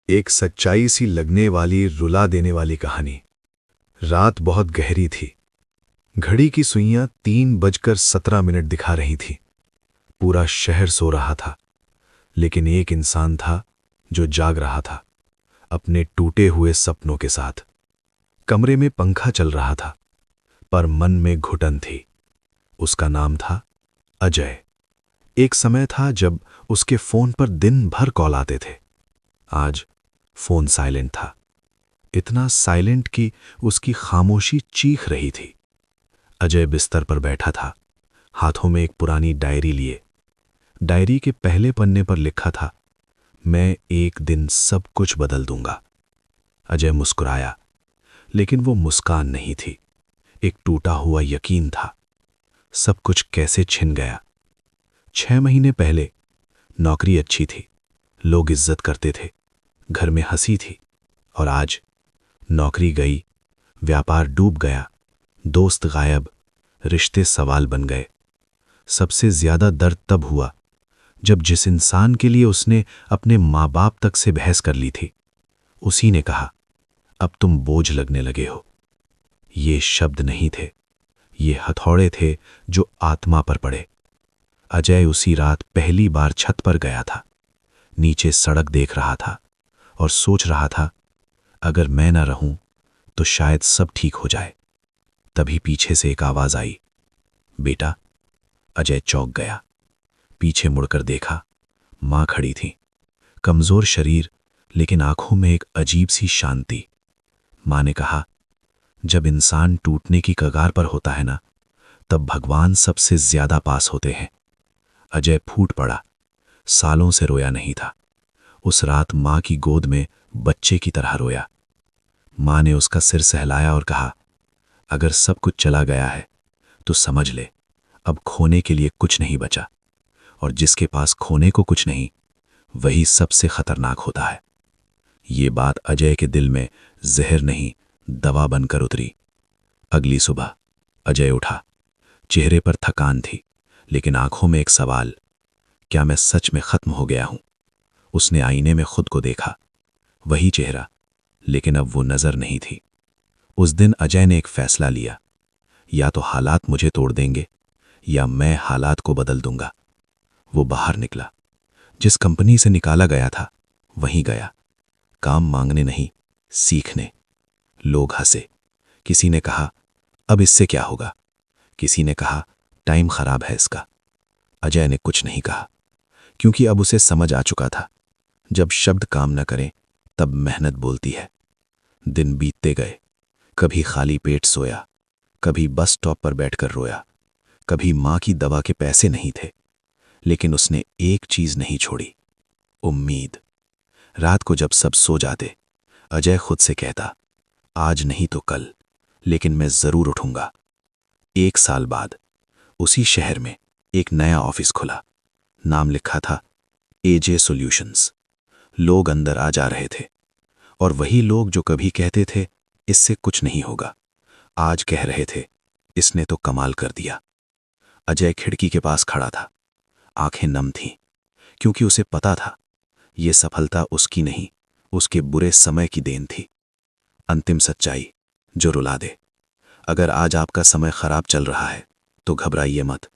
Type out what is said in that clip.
एक सच्चाई सी लगने वाली, रुला देने वाली कहानी। रात बहुत गहरी थी। घड़ी की सुइयां 3:17 दिखा रही थी। पूरा शहर सो रहा था, लेकिन एक इंसान था जो जाग रहा था, अपने टूटे हुए सपनों के साथ। कमरे में पंखा चल रहा था, पर मन में घुटन थी। उसका नाम था अजय। एक समय था जब उसके फोन पर दिन भर कॉल आते थे। आज फोन साइलेंट था, इतना साइलेंट कि उसकी खामोशी चीख रही थी। अजय बिस्तर पर बैठा था, हाथों में एक पुरानी डायरी लिए। डायरी के पहले पन्ने पर लिखा था, मैं एक दिन सब कुछ बदल दूंगा। अजय मुस्कुराया, लेकिन वो मुस्कान नहीं थी, एक टूटा हुआ यकीन था। सब कुछ कैसे छिन गया। 6 महीने पहले नौकरी अच्छी थी, लोग इज्जत करते थे, घर में हंसी थी। और आज नौकरी गई, व्यापार डूब गया, दोस्त गायब, रिश्ते सवाल बन गए। सबसे ज्यादा दर्द तब हुआ जब जिस इंसान के लिए उसने अपने माँ बाप तक से बहस कर ली थी, उसी ने कहा, अब तुम बोझ लगने लगे हो। ये शब्द नहीं थे, ये हथौड़े थे जो आत्मा पर पड़े। अजय उसी रात पहली बार छत पर गया था। नीचे सड़क देख रहा था और सोच रहा था, अगर मैं ना रहूं तो शायद सब ठीक हो जाए। तभी पीछे से एक आवाज आई, बेटा। अजय चौंक गया। पीछे मुड़कर देखा, मां खड़ी थी, कमजोर शरीर, लेकिन आंखों में एक अजीब सी शांति। मां ने कहा, जब इंसान टूटने की कगार पर होता है ना, तब भगवान सबसे ज्यादा पास होते हैं। अजय फूट पड़ा। सालों से रोया नहीं था। उस रात मां की गोद में बच्चे की तरह रोया। मां ने उसका सिर सहलाया और कहा, अगर सब कुछ चला गया है तो समझ ले, अब खोने के लिए कुछ नहीं बचा। और जिसके पास खोने को कुछ नहीं, वही सबसे खतरनाक होता है। ये बात अजय के दिल में जहर नहीं, दवा बनकर उतरी। अगली सुबह अजय उठा। चेहरे पर थकान थी, लेकिन आंखों में एक सवाल, क्या मैं सच में खत्म हो गया हूं? उसने आईने में खुद को देखा, वही चेहरा, लेकिन अब वो नजर नहीं थी। उस दिन अजय ने एक फैसला लिया, या तो हालात मुझे तोड़ देंगे, या मैं हालात को बदल दूंगा। वो बाहर निकला। जिस कंपनी से निकाला गया था वहीं गया, काम मांगने नहीं, सीखने। लोग हंसे। किसी ने कहा, अब इससे क्या होगा? किसी ने कहा, टाइम खराब है इसका। अजय ने कुछ नहीं कहा, क्योंकि अब उसे समझ आ चुका था, जब शब्द काम न करें तब मेहनत बोलती है। दिन बीतते गए। कभी खाली पेट सोया, कभी बस स्टॉप पर बैठकर रोया, कभी मां की दवा के पैसे नहीं थे। लेकिन उसने एक चीज नहीं छोड़ी, उम्मीद। रात को जब सब सो जाते, अजय खुद से कहता, आज नहीं तो कल, लेकिन मैं जरूर उठूंगा। 1 साल बाद उसी शहर में एक नया ऑफिस खुला। नाम लिखा था एजे सॉल्यूशंस। लोग अंदर आ जा रहे थे, और वही लोग जो कभी कहते थे इससे कुछ नहीं होगा, आज कह रहे थे, इसने तो कमाल कर दिया। अजय खिड़की के पास खड़ा था। आंखें नम थीं, क्योंकि उसे पता था ये सफलता उसकी नहीं, उसके बुरे समय की देन थी। अंतिम सच्चाई जो रुला दे। अगर आज आपका समय खराब चल रहा है तो घबराइए मत।